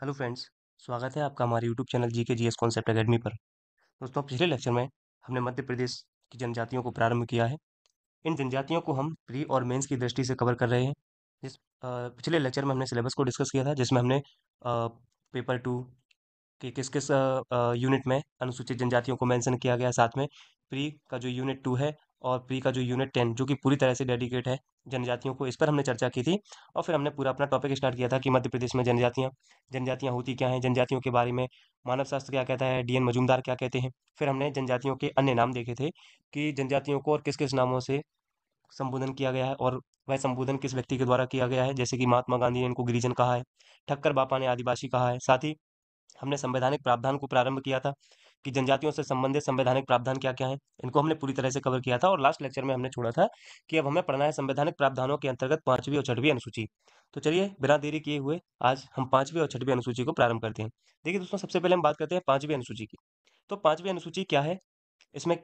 Hello friends. स्वागत है आपका हमारे यूट्यूब चैनल जी के जी एस कॉन्सेप्ट अकेडमी पर। दोस्तों, पिछले लेक्चर में हमने मध्य प्रदेश की जनजातियों को प्रारंभ किया है। इन जनजातियों को हम प्री और मेंस की दृष्टि से कवर कर रहे हैं। पिछले लेक्चर में हमने सिलेबस को डिस्कस किया था, जिसमें हमने पेपर टू कि किस किस यूनिट में अनुसूचित जनजातियों को मेंशन किया गया है। साथ में प्री का जो यूनिट 2 है और प्री का जो यूनिट 10 जो कि पूरी तरह से डेडिकेट है जनजातियों को, इस पर हमने चर्चा की थी। और फिर हमने पूरा अपना टॉपिक स्टार्ट किया था कि मध्य प्रदेश में जनजातियाँ जनजातियाँ होती क्या हैं, जनजातियों के बारे में मानव शास्त्र क्या कहता है, डीएन मजूमदार क्या कहते हैं। फिर हमने जनजातियों के अन्य नाम देखे थे कि जनजातियों को और किस किस नामों से संबोधन किया गया है, और वह संबोधन किस व्यक्ति के द्वारा किया गया है। जैसे कि महात्मा गांधी ने इनको गिरिजन कहा है, ठक्कर बापा ने आदिवासी कहा है। साथ ही हमने संवैधानिक प्रावधान को प्रारंभ किया था कि जनजातियों से संबंधित संवैधानिक प्रावधान क्या क्या है, इनको हमने पूरी तरह से कवर किया था। और लास्ट लेक्चर में हमने छोड़ा था कि अब हमें पढ़ना है संवैधानिक प्रावधानों के अंतर्गत पांचवी और छठवीं अनुसूची। तो चलिए बिना देरी किए हुए आज हम पांचवी और छठवीं अनुसूची को प्रारंभ करते हैं। देखिए दोस्तों, सबसे पहले हम बात करते हैं पांचवी अनुसूची की। तो पांचवी अनुसूची क्या है, इसमें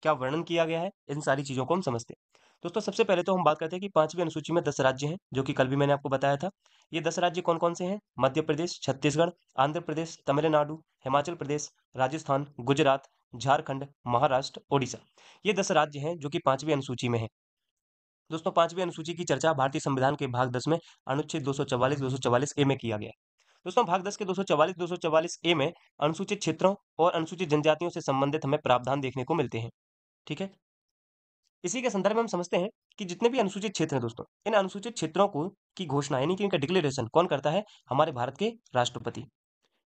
क्या वर्णन किया गया है, इन सारी चीजों को हम समझते हैं। दोस्तों, सबसे पहले तो हम बात करते हैं कि पांचवी अनुसूची में 10 राज्य हैं, जो कि कल भी मैंने आपको बताया था। ये 10 राज्य कौन कौन से हैं? मध्य प्रदेश, छत्तीसगढ़, आंध्र प्रदेश, तमिलनाडु, हिमाचल प्रदेश, राजस्थान, गुजरात, झारखंड, महाराष्ट्र, ओडिशा। ये 10 राज्य हैं जो कि पांचवी अनुसूची में है। दोस्तों, पांचवी अनुसूची की चर्चा भारतीय संविधान के भाग 10 में अनुच्छेद 244 ए में किया गया है। दोस्तों, भाग 10 के 244 ए में अनुसूचित क्षेत्रों और अनुसूचित जनजातियों से संबंधित हमें प्रावधान देखने को मिलते हैं। ठीक है। इसी के संदर्भ में हम समझते हैं कि जितने भी अनुसूचित क्षेत्र हैं दोस्तों, इन अनुसूचित क्षेत्रों को की घोषणा यानी कि इनका डिक्लेरेशन कौन करता है? हमारे भारत के राष्ट्रपति।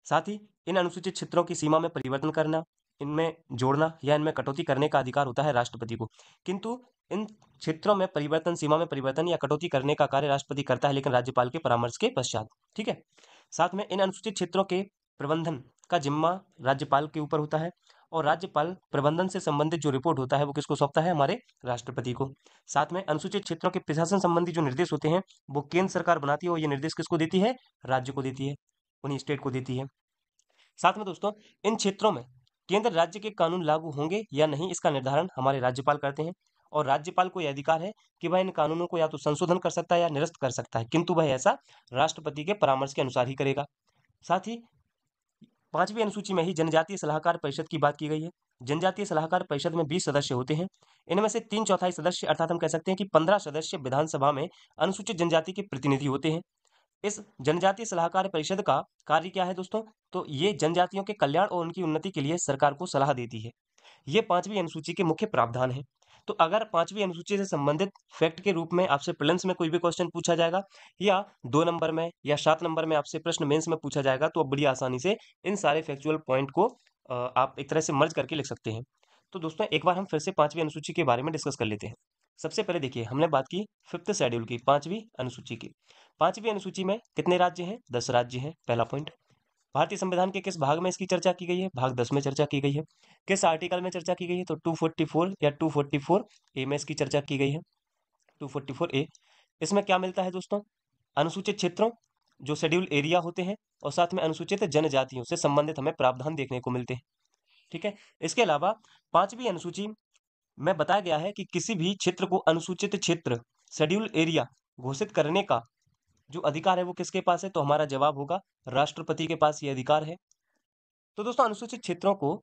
साथ ही इन अनुसूचित क्षेत्रों की सीमा में परिवर्तन करना, इनमें जोड़ना या इनमें कटौती करने का अधिकार होता है राष्ट्रपति को। किंतु इन क्षेत्रों में परिवर्तन, सीमा में परिवर्तन या कटौती करने का कार्य राष्ट्रपति करता है, लेकिन राज्यपाल के परामर्श के पश्चात। ठीक है। साथ में इन अनुसूचित क्षेत्रों के प्रबंधन का जिम्मा राज्यपाल के ऊपर होता है, और राज्यपाल प्रबंधन से संबंधित जो रिपोर्ट होता है वो किसको सौंपता है? हमारे राष्ट्रपति को। साथ में अनुसूचित क्षेत्रों के प्रशासन संबंधी जो निर्देश होते हैं वो केंद्र सरकार बनाती है, और ये निर्देश किसको देती है? राज्य को देती है, उन्हीं स्टेट को देती है। साथ में दोस्तों, इन क्षेत्रों में केंद्र राज्य के कानून लागू होंगे या नहीं, इसका निर्धारण हमारे राज्यपाल करते हैं। और राज्यपाल को यह अधिकार है कि वह इन कानूनों को या तो संशोधन कर सकता है या निरस्त कर सकता है, किंतु वह ऐसा राष्ट्रपति के परामर्श के अनुसार ही करेगा। साथ ही पांचवी अनुसूची में ही जनजातीय सलाहकार परिषद की बात की गई है। जनजातीय सलाहकार परिषद में 20 सदस्य होते हैं। इनमें से 3/4 सदस्य, अर्थात हम कह सकते हैं कि 15 सदस्य विधानसभा में अनुसूचित जनजाति के प्रतिनिधि होते हैं। इस जनजातीय सलाहकार परिषद का कार्य क्या है दोस्तों? तो ये जनजातियों के कल्याण और उनकी उन्नति के लिए सरकार को सलाह देती है। ये पांचवी अनुसूची के मुख्य प्रावधान है। तो अगर पांचवी अनुसूची से संबंधित फैक्ट के रूप में आपसे प्रीलिम्स में कोई भी क्वेश्चन पूछा जाएगा, या 2 नंबर में या 7 नंबर में आपसे प्रश्न मेंस में पूछा जाएगा, तो आप बड़ी आसानी से इन सारे फैक्चुअल पॉइंट को आप एक तरह से मर्ज करके लिख सकते हैं। तो दोस्तों, एक बार हम फिर से पांचवी अनुसूची के बारे में डिस्कस कर लेते हैं। सबसे पहले देखिए, हमने बात की फिफ्थ शेड्यूल की, पांचवी अनुसूची की। पांचवी अनुसूची में कितने राज्य हैं? 10 राज्य हैं, पहला पॉइंट। भारतीय संविधान के किस भाग में इसकी चर्चा की गई है? भाग 10 में चर्चा की गई है। किस आर्टिकल में चर्चा की गई है? तो 244 या 244 ए में इसकी चर्चा की गई है। 244 ए। इसमें क्या मिलता है दोस्तों? अनुसूचित क्षेत्रों, जो शेड्यूल एरिया होते हैं, और साथ में अनुसूचित जनजातियों से संबंधित हमें प्रावधान देखने को मिलते हैं। ठीक है। इसके अलावा पांचवी अनुसूची में बताया गया है कि किसी भी क्षेत्र को अनुसूचित क्षेत्र, शेड्यूल एरिया घोषित करने का जो अधिकार है वो किसके पास है? तो हमारा जवाब होगा राष्ट्रपति के पास ये अधिकार है। तो दोस्तों, अनुसूचित क्षेत्रों को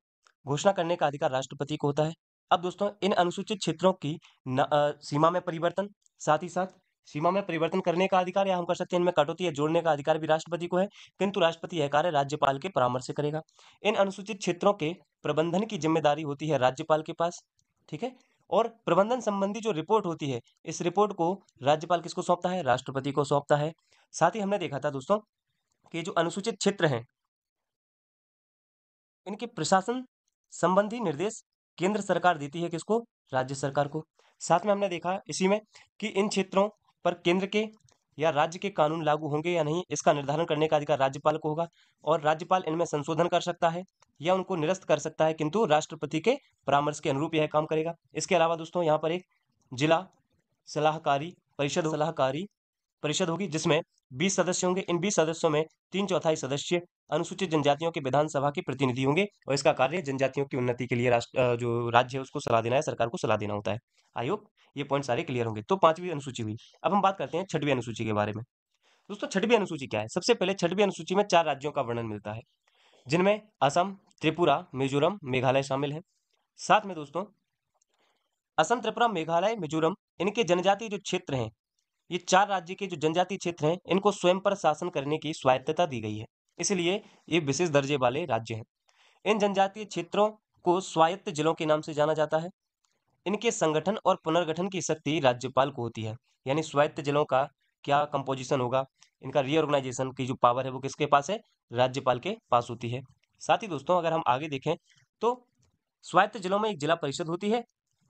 घोषणा करने का अधिकार राष्ट्रपति को होता है। अब दोस्तों, इन अनुसूचित क्षेत्रों की सीमा में परिवर्तन, साथ ही साथ सीमा में परिवर्तन करने का अधिकार, या हम कर सकते हैं इनमें कटौती या जोड़ने का अधिकार भी राष्ट्रपति को है, किंतु राष्ट्रपति यह कार्य राज्यपाल के परामर्श से करेगा। इन अनुसूचित क्षेत्रों के प्रबंधन की जिम्मेदारी होती है राज्यपाल के पास। ठीक है। और प्रबंधन संबंधी जो रिपोर्ट होती है, इस रिपोर्ट को राज्यपाल किसको सौंपता है? राष्ट्रपति को सौंपता है। साथ ही हमने देखा था दोस्तों कि जो अनुसूचित क्षेत्र हैं, इनके प्रशासन संबंधी निर्देश केंद्र सरकार देती है किसको? राज्य सरकार को। साथ में हमने देखा इसी में कि इन क्षेत्रों पर केंद्र के या राज्य के कानून लागू होंगे या नहीं, इसका निर्धारण करने का अधिकार राज्यपाल को होगा, और राज्यपाल इनमें संशोधन कर सकता है या उनको निरस्त कर सकता है, किंतु राष्ट्रपति के परामर्श के अनुरूप यह काम करेगा। इसके अलावा दोस्तों, यहाँ पर एक जिला सलाहकारी परिषद होगी, जिसमें 20 सदस्य होंगे। इन 20 सदस्यों में 3/4 सदस्य अनुसूचित जनजातियों के विधानसभा के प्रतिनिधि होंगे, और इसका कार्य जनजातियों की उन्नति के लिए जो राज्य है उसको सलाह देना है, सरकार को सलाह देना होता है। आई होप ये पॉइंट सारे क्लियर होंगे। तो पांचवी अनुसूची हुई। अब हम बात करते हैं छठवीं अनुसूची के बारे में। दोस्तों छठवीं अनुसूची क्या है? सबसे पहले छठवीं अनुसूची में 4 राज्यों का वर्णन मिलता है, जिनमें असम, त्रिपुरा, मिजोरम, मेघालय शामिल है। साथ में दोस्तों असम, त्रिपुरा, मेघालय, मिजोरम इनके जनजातीय जो क्षेत्र हैं, ये 4 राज्य के जो जनजातीय क्षेत्र हैं, इनको स्वयं पर शासन करने की स्वायत्तता दी गई है। इसलिए ये विशेष दर्जे वाले राज्य हैं। इन जनजातीय क्षेत्रों को स्वायत्त जिलों के नाम से जाना जाता है। इनके संगठन और पुनर्गठन की शक्ति राज्यपाल को होती है। यानी स्वायत्त जिलों का क्या कंपोजिशन होगा, इनका रीऑर्गेनाइजेशन की जो पावर है वो किसके पास है? राज्यपाल के पास होती है। साथ ही दोस्तों अगर हम आगे देखें तो स्वायत्त जिलों में एक जिला परिषद होती है,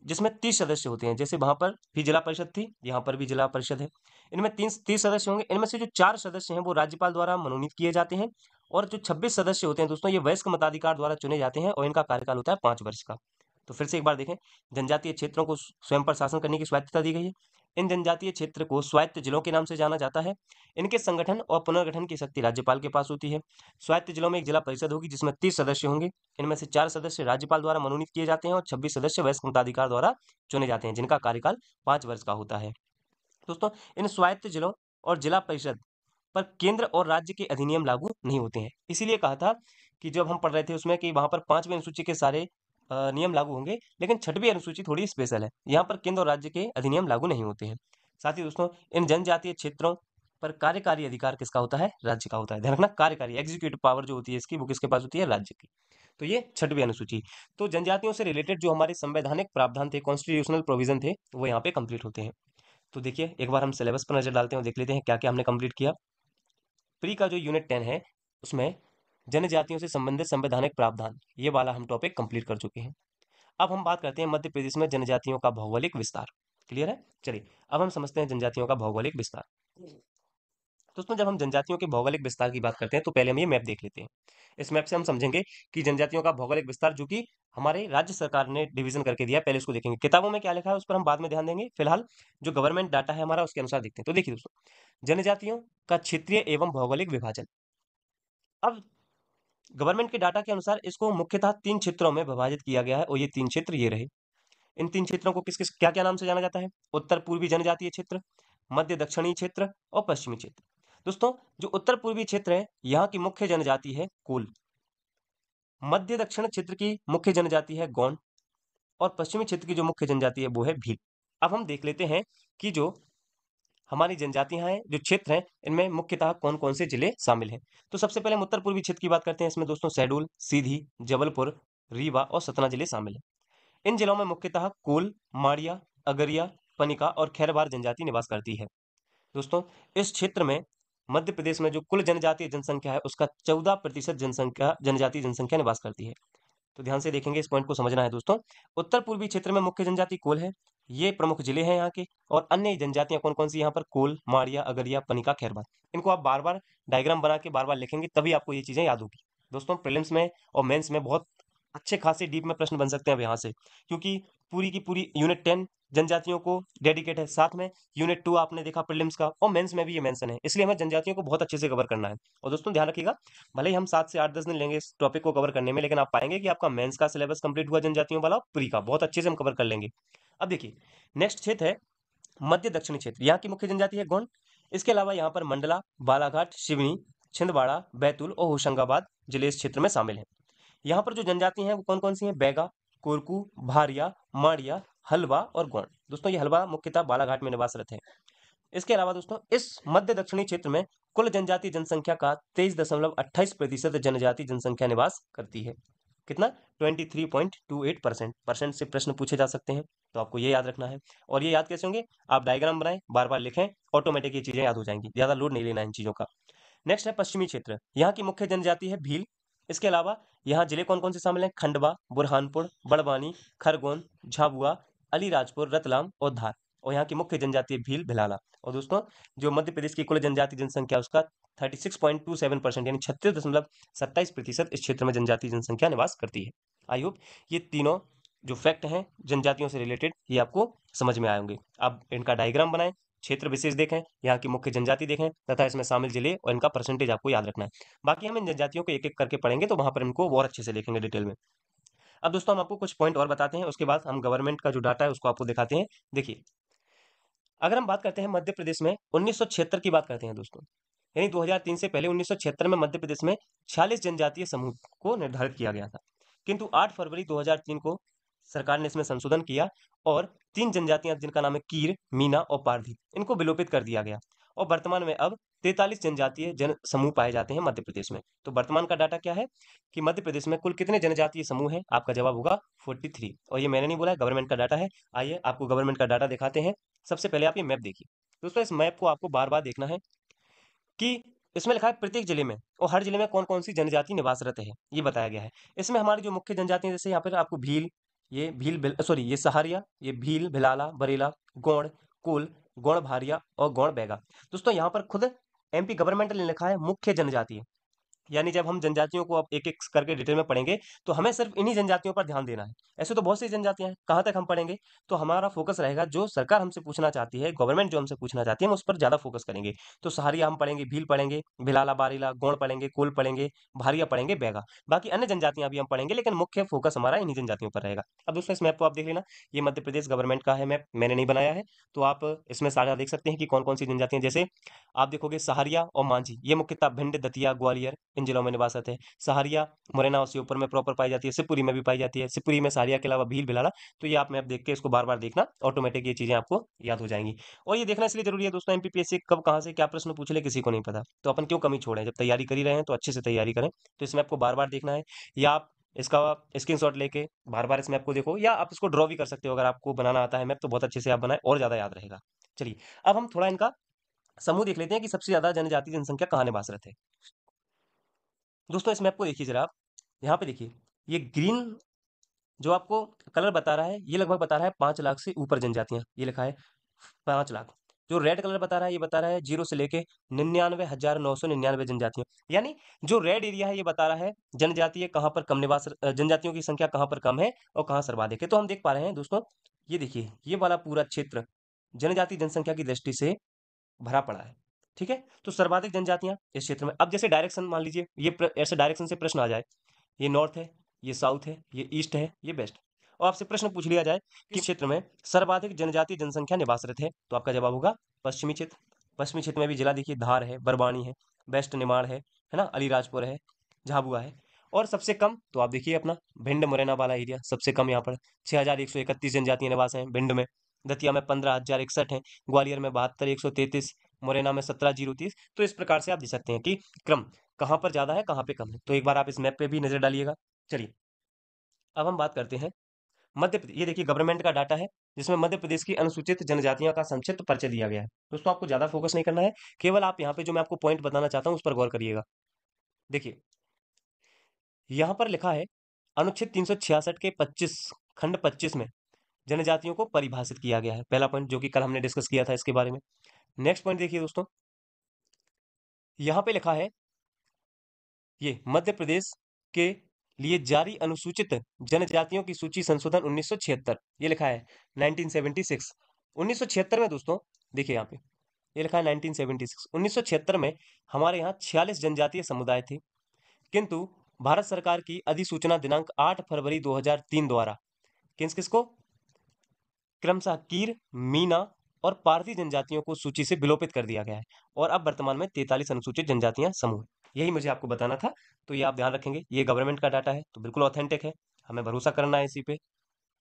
जिसमें 30 सदस्य होते हैं। जैसे वहां पर भी जिला परिषद थी, यहाँ पर भी जिला परिषद है। इनमें 30 सदस्य होंगे। इनमें से जो 4 सदस्य हैं वो राज्यपाल द्वारा मनोनीत किए जाते हैं, और जो 26 सदस्य होते हैं दोस्तों, ये वयस्क मताधिकार द्वारा चुने जाते हैं, और इनका कार्यकाल होता है 5 वर्ष का। तो फिर से एक बार देखें, जनजातीय क्षेत्रों को स्वयं पर शासन करने की स्वायत्तता दी गई है। इन जनजातीय क्षेत्र को स्वायत्त जिलों के नाम से जाना जाता है। इनके संगठन और पुनर्गठन की शक्ति राज्यपाल के पास होती है। स्वायत्त जिलों में एक जिला परिषद होगी, जिसमें 30 सदस्य होंगे। इनमें से 4 सदस्य राज्यपाल द्वारा मनोनीत किए जाते हैं, और 26 सदस्य वयस्क मताधिकार द्वारा चुने जाते हैं, जिनका कार्यकाल 5 वर्ष का होता है। दोस्तों इन स्वायत्त जिलों और जिला परिषद पर केंद्र और राज्य के अधिनियम लागू नहीं होते हैं। इसीलिए कहा था कि जब हम पढ़ रहे थे उसमें कि वहां पर 5वीं अनुसूची के सारे नियम लागू होंगे, लेकिन 6वीं अनुसूची थोड़ी स्पेशल है। यहाँ पर केंद्र और राज्य के अधिनियम लागू नहीं होते हैं। साथ ही दोस्तों इन जनजातीय क्षेत्रों पर कार्यकारी अधिकार किसका होता है? राज्य का होता है। ध्यान रखना, कार्यकारी एग्जीक्यूटिव पावर जो होती है इसकी, वो किसके पास होती है? राज्य की। तो ये 6वीं अनुसूची। तो जनजातियों से रिलेटेड जो हमारे संवैधानिक प्रावधान थे, कॉन्स्टिट्यूशनल प्रोविजन थे, वो यहाँ पे कंप्लीट होते हैं। तो देखिए एक बार हम सिलेबस पर नजर डालते हैं और देख लेते हैं क्या क्या हमने कंप्लीट किया। प्री का जो यूनिट 10 है, उसमें जनजातियों से संबंधित संवैधानिक प्रावधान, ये वाला हम टॉपिक कंप्लीट कर चुके हैं। अब हम बात करते हैं मध्य प्रदेश में जनजातियों का भौगोलिक विस्तार। क्लियर है? चलिए अब हम समझते हैं जनजातियों का भौगोलिक विस्तार। दोस्तों जब हम जनजातियों के भौगोलिक विस्तार की बात करते हैं तो पहले हम ये मैप देख लेते हैं। इस मैप से हम समझेंगे कि जनजातियों का भौगोलिक विस्तार जो कि हमारे राज्य सरकार ने डिवीजन करके दिया है, पहले उसको देखेंगे। किताबों में क्या लिखा है उस पर हम बाद में ध्यान देंगे। फिलहाल जो गवर्नमेंट डाटा है हमारा उसके अनुसार देखते हैं। तो देखिए दोस्तों, जनजातियों का क्षेत्रीय एवं भौगोलिक विभाजन। अब गवर्नमेंट के डाटा के अनुसार इसको मुख्यतः 3 क्षेत्रों में विभाजित किया गया है, और ये 3 क्षेत्र ये रहे। इन 3 क्षेत्रों को किस किस क्या क्या नाम से जाना जाता है? उत्तर पूर्वी जनजातीय क्षेत्र, मध्य दक्षिणी क्षेत्र और पश्चिमी क्षेत्र। दोस्तों जो उत्तर पूर्वी क्षेत्र है, यहाँ की मुख्य जनजाति है कोल। मध्य दक्षिण क्षेत्र की मुख्य जनजाति है गोंड, और पश्चिमी क्षेत्र की जो मुख्य जनजाति है वो है भील। अब हम देख लेते हैं कि जो हमारी जनजातियां हैं, जो क्षेत्र हैं, इनमें मुख्यतः कौन कौन से जिले शामिल हैं। तो सबसे पहले हम उत्तर पूर्वी क्षेत्र की बात करते हैं। इसमें दोस्तों शहडोल, सीधी, जबलपुर, रीवा और सतना जिले शामिल हैं। इन जिलों में मुख्यतः कोल, माड़िया, अगरिया, पनिका और खैरवार जनजाति निवास करती है। दोस्तों इस क्षेत्र में मध्य प्रदेश में जो कुल जनजातीय जनसंख्या है उसका 14% जनसंख्या जनजातीय जनसंख्या निवास करती है। तो ध्यान से देखेंगे, इस पॉइंट को समझना है दोस्तों। उत्तर पूर्वी क्षेत्र में मुख्य जनजाति कोल है, ये प्रमुख जिले हैं यहाँ के। और अन्य जनजातियां कौन कौन सी यहाँ पर? कोल, माड़िया, अगरिया, पनिका, खैरवार। इनको आप बार बार डायग्राम बना के बार बार लिखेंगे, तभी आपको ये चीजें याद होगी। दोस्तों प्रीलिम्स में और मेंस में बहुत अच्छे खासे डीप में प्रश्न बन सकते हैं अब यहाँ से, क्योंकि पूरी की पूरी यूनिट 10 जनजातियों को डेडिकेट है। साथ में यूनिट 2 आपने देखा प्रीलिम्स का, और मेंस में भी ये मेंशन है। इसलिए हमें जनजातियों को बहुत अच्छे से कवर करना है। और दोस्तों ध्यान रखिएगा, भले ही हम 7 से 8-10 दिन लेंगे इस टॉपिक को कवर करने में, लेकिन आप पाएंगे कि आपका मेंस का सिलेबस कंप्लीट हुआ जनजातियों वाला, प्री का बहुत अच्छे से हम कवर कर लेंगे। अब देखिए नेक्स्ट क्षेत्र है मध्य दक्षिणी क्षेत्र। यहाँ की मुख्य जनजाति है गोंड। इसके अलावा यहाँ पर मंडला, बालाघाट, सिवनी, छिंदवाड़ा, बैतूल और होशंगाबाद जिले इस क्षेत्र में शामिल हैं। यहाँ पर जो जनजाति हैं वो कौन कौन सी हैं? बैगा, कोरकू, भारिया, माड़िया, हलवा और गोंड। दोस्तों ये हलवा मुख्यतः बालाघाट में निवासरत है। इसके अलावा दोस्तों इस मध्य दक्षिणी क्षेत्र में कुल जनजातीय जनसंख्या का 23.28% जनजातीय जनसंख्या निवास करती है। कितना? 23.28%। परसेंट से प्रश्न पूछे जा सकते हैं, तो आपको ये याद रखना है। और ये याद कैसे होंगे? आप डायग्राम बनाएं, बार बार लिखें, ऑटोमेटिक ये चीजें याद हो जाएंगी, ज्यादा लोड नहीं लेना इन चीजों का। नेक्स्ट है पश्चिमी क्षेत्र। यहाँ की मुख्य जनजाति है भील। इसके अलावा यहाँ जिले कौन कौन से शामिल हैं? खंडवा, बुरहानपुर, बड़वानी, खरगोन, झाबुआ, अलीराजपुर, रतलाम और धार। और यहाँ की मुख्य जनजाति है भील, भिलाला। और दोस्तों जो मध्य प्रदेश की कुल जनजाति जनसंख्या उसका 36.27% यानी 36.27% इस क्षेत्र में जनजातीय जनसंख्या निवास करती है। आई होप ये तीनों जो फैक्ट हैं जनजातियों से रिलेटेड, ये आपको समझ में आए होंगे। आप इनका डायग्राम बनाएं, क्षेत्र विशेष देखें, यहाँ की मुख्य जनजाति देखें, तथा इसमें शामिल जिले और इनका परसेंटेज आपको याद रखना है। बाकी हम इन जनजातियों को एक एक करके पढ़ेंगे, तो वहां पर इनको और अच्छे से देखेंगे डिटेल में। अब दोस्तों हम आपको कुछ पॉइंट और बताते हैं, उसके बाद हम गवर्नमेंट का जो डाटा है उसको आपको दिखाते हैं। देखिए अगर हम बात करते हैं मध्य प्रदेश में 1976 की बात करते हैं दोस्तों, यानी 2003 से पहले 1976 में मध्य प्रदेश में 46 जनजातीय समूह को निर्धारित किया गया था। किंतु 8 फरवरी 2003 को सरकार ने इसमें संशोधन किया और 3 जनजातियां जिनका नाम है कीर, मीना और पारधी, इनको विलोपित कर दिया गया और वर्तमान में अब 43 जनजातीय जन समूह पाए जाते हैं मध्य प्रदेश में। तो वर्तमान का डाटा क्या है कि मध्य प्रदेश में कुल कितने जनजातीय समूह हैं? आपका जवाब होगा 43। और ये मैंने नहीं बोला है, गवर्नमेंट का डाटा है। आइए आपको गवर्नमेंट का डाटा दिखाते हैं। सबसे पहले आप ये मैप देखिए दोस्तों। इस मैप को आपको बार बार देखना है कि इसमें लिखा है प्रत्येक जिले में और हर जिले में कौन कौन सी जनजाति निवासरत है, ये बताया गया है। इसमें हमारी जो मुख्य जनजाति है, जैसे यहाँ पर आपको भील, ये सॉरी ये सहारिया, ये भील, भिलाला, बरेला, गोंड, कुल, गौड़ भारिया और गौड़ बैगा। दोस्तों यहाँ पर खुद एमपी गवर्नमेंट ने लिखा है मुख्य जनजाति। यानी जब हम जनजातियों को अब एक-एक करके डिटेल में पढ़ेंगे, तो हमें सिर्फ इन्हीं जनजातियों पर ध्यान देना है। ऐसे तो बहुत सी जनजातियाँ हैं, कहाँ तक हम पढ़ेंगे? तो हमारा फोकस रहेगा जो सरकार हमसे पूछना चाहती है, गवर्नमेंट जो हमसे पूछना चाहती है, हम उस पर ज़्यादा फोकस करेंगे। तो सहारिया हम पढ़ेंगे, भील पढ़ेंगे, भिलाला, बारीला, गोंड पढ़ेंगे, कोल पढ़ेंगे, भारिया पढ़ेंगे, बैगा। बाकी अन्य जनजातियाँ भी हम पढ़ेंगे, लेकिन मुख्य फोकस हमारा इन्हीं जनजातियों पर रहेगा। अब दोस्तों इस मैप को आप देख लेना, ये मध्य प्रदेश गवर्नमेंट का है मैप, मैंने नहीं बनाया है। तो आप इसमें साझा देख सकते हैं कि कौन-कौन सी जनजातियाँ, जैसे आप देखोगे सहारिया और मांझी, ये मुख्यतः भिंड, दतिया, ग्वालियर इन जिलों में निवासरत है। सहारिया मुरैना और श्योपुर में प्रॉपर पाई जाती है, शिवपुरी में भी पाई जाती है। शिवपुरी में सहारिया के अलावा भील, भिलाला। तो ये आप मैप देख के इसको बार बार देखना, ऑटोमेटिक ये चीजें आपको याद हो जाएंगी। और ये देखना इसलिए जरूरी है दोस्तों, एमपीपीएससी कब कहाँ से क्या प्रश्न पूछ ले किसी को नहीं पता, तो अपन क्यों कमी छोड़ें? जब तैयारी कर ही रहे हैं तो अच्छे से तैयारी करें। तो इस मैप को बार बार देखना है, या आप इसका स्क्रीनशॉट लेके बार बार इस मैप को देखो, या आप इसको ड्रॉ भी कर सकते हो। अगर आपको बनाना आता है मैप तो बहुत अच्छे से आप बनाए और ज्यादा याद रहेगा। चलिए अब हम थोड़ा इनका समूह देख लेते हैं कि सबसे ज्यादा जनजाति जनसंख्या कहाँ निवासरत है। दोस्तों इस मैप को देखिए जरा आप, यहाँ पे देखिए, ये ग्रीन जो आपको कलर बता रहा है, ये लगभग बता रहा है 5 लाख से ऊपर जनजातियां, ये लिखा है 5 लाख। जो रेड कलर बता रहा है, ये बता रहा है 0 से लेके 99,999 जनजातियां। यानी जो रेड एरिया है, ये बता रहा है जनजातीय कहाँ पर कम जनजातियों की संख्या कहाँ पर कम है और कहाँ सर्वाधिक है। तो हम देख पा रहे हैं दोस्तों, ये देखिए ये वाला पूरा क्षेत्र जनजाति जनसंख्या की दृष्टि से भरा पड़ा है। ठीक है, तो सर्वाधिक जनजातियां इस क्षेत्र में। अब जैसे डायरेक्शन मान लीजिए, ये ऐसे डायरेक्शन से प्रश्न आ जाए, ये नॉर्थ है, ये साउथ है, ये ईस्ट है, ये वेस्ट, और आपसे प्रश्न पूछ लिया जाए किस क्षेत्र में सर्वाधिक जनजातीय जनसंख्या निवासरत है, तो आपका जवाब होगा पश्चिमी क्षेत्र। पश्चिमी क्षेत्र में भी जिला देखिए, धार है, बरवानी है, वेस्ट निमाड़ है ना, अलीराजपुर है, झाबुआ है। और सबसे कम तो आप देखिए अपना भिंड मुरैना वाला एरिया सबसे कम, यहाँ पर 6,131 जनजातीय निवास है भिंड में। दतिया में 15,061 है, ग्वालियर में 72,133, मुरैना में 17,030। तो इस प्रकार से आप देख सकते हैं कि क्रम कहाँ पर ज्यादा है कहाँ पे कम है। तो एक बार आप इस मैप पे भी नजर डालिएगा। चलिए अब हम बात करते हैं मध्य प्रदेश। ये देखिए गवर्नमेंट का डाटा है, जिसमें मध्य प्रदेश की अनुसूचित जनजातियों का संक्षिप्त परिचय दिया गया है। दोस्तों आपको ज्यादा फोकस नहीं करना है, केवल आप यहाँ पे जो मैं आपको पॉइंट बताना चाहता हूँ उस पर गौर करिएगा। देखिए यहाँ पर लिखा है अनुच्छेद 366 के 25 खंड 25 में जनजातियों को परिभाषित किया गया है। पहला पॉइंट जो कि कल हमने डिस्कस किया था इसके बारे में। नेक्स्ट पॉइंट देखिए दोस्तों, यहाँ पे लिखा है ये मध्य प्रदेश के लिए जारी अनुसूचित जनजातियों की सूची संशोधन 1976, ये लिखा है 1976। 1976 में दोस्तों देखिए यहाँ पे ये लिखा है 1976। 1976 में हमारे यहाँ 46 जनजातीय समुदाय थे, किंतु भारत सरकार की अधिसूचना दिनांक 8 फरवरी 2003 द्वारा किस किसको क्रमशः कीर, मीना और पारसी जनजातियों को सूची से विलोपित कर दिया गया है और अब वर्तमान में 43 अनुसूचित जनजातियां समूह हैं। यही मुझे आपको बताना था। तो ये आप ध्यान रखेंगे, ये गवर्नमेंट का डाटा है तो बिल्कुल ऑथेंटिक है, हमें भरोसा करना है इसी पे।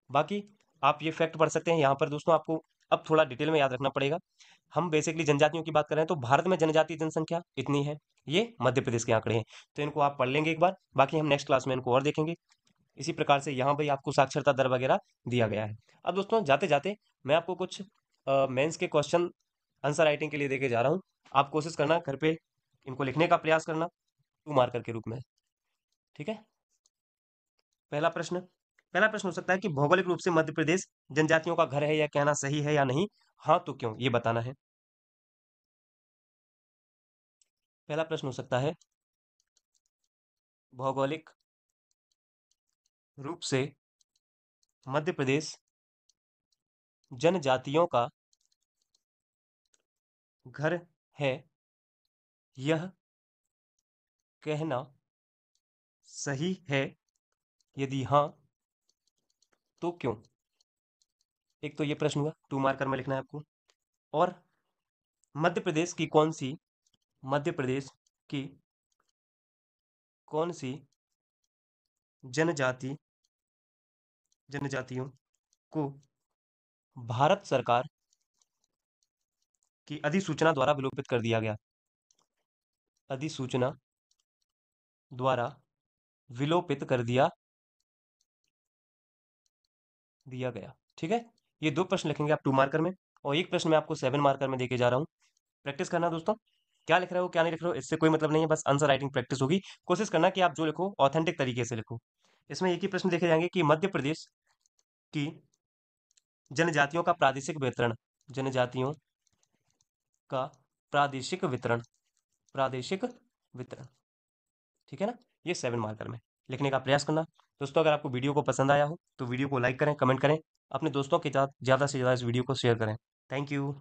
बाकी आप ये फैक्ट पढ़ सकते हैं यहाँ पर दोस्तों। आपको अब थोड़ा डिटेल में याद रखना पड़ेगा। हम बेसिकली जनजातियों की बात कर रहे हैं, तो भारत में जनजातीय जनसंख्या इतनी है, ये मध्य प्रदेश के आंकड़े हैं। तो इनको आप पढ़ लेंगे एक बार, बाकी हम नेक्स्ट क्लास में इनको और देखेंगे। इसी प्रकार से यहाँ भी आपको साक्षरता दर वगैरह दिया गया है। अब दोस्तों जाते जाते मैं आपको कुछ मेंस के क्वेश्चन आंसर राइटिंग के लिए देके जा रहा हूँ। आप कोशिश करना घर पे इनको लिखने का प्रयास करना 2 मार्कर के रूप में। ठीक है, पहला प्रश्न पहला प्रश्न हो सकता है कि भौगोलिक रूप से मध्य प्रदेश जनजातियों का घर है, यह कहना सही है या नहीं? हाँ तो क्यों, ये बताना है। पहला प्रश्न हो सकता है भौगोलिक रूप से मध्य प्रदेश जनजातियों का घर है, यह कहना सही है? यदि हाँ तो क्यों? एक तो ये प्रश्न हुआ, 2 मार्कर में लिखना है आपको। और मध्य प्रदेश की कौन सी मध्य प्रदेश की कौन सी जनजाति जनजातियों को भारत सरकार की अधिसूचना द्वारा विलोपित कर दिया गया? अधिसूचना द्वारा विलोपित कर दिया गया। ठीक है, ये दो प्रश्न लिखेंगे आप 2 मार्कर में, और एक प्रश्न मैं आपको 7 मार्कर में देके जा रहा हूँ। प्रैक्टिस करना दोस्तों, क्या लिख रहे हो क्या नहीं लिख रहे हो इससे कोई मतलब नहीं है, बस आंसर राइटिंग प्रैक्टिस होगी। कोशिश करना कि आप जो लिखो ऑथेंटिक तरीके से लिखो। इसमें एक ही प्रश्न देखे जाएंगे कि मध्य प्रदेश की जनजातियों का प्रादेशिक वितरण, जनजातियों का प्रादेशिक वितरण। ठीक है ना, ये 7 मार्कर में लिखने का प्रयास करना। दोस्तों अगर आपको वीडियो को पसंद आया हो तो वीडियो को लाइक करें, कमेंट करें, अपने दोस्तों के साथ ज़्यादा से ज़्यादा इस वीडियो को शेयर करें। Thank you.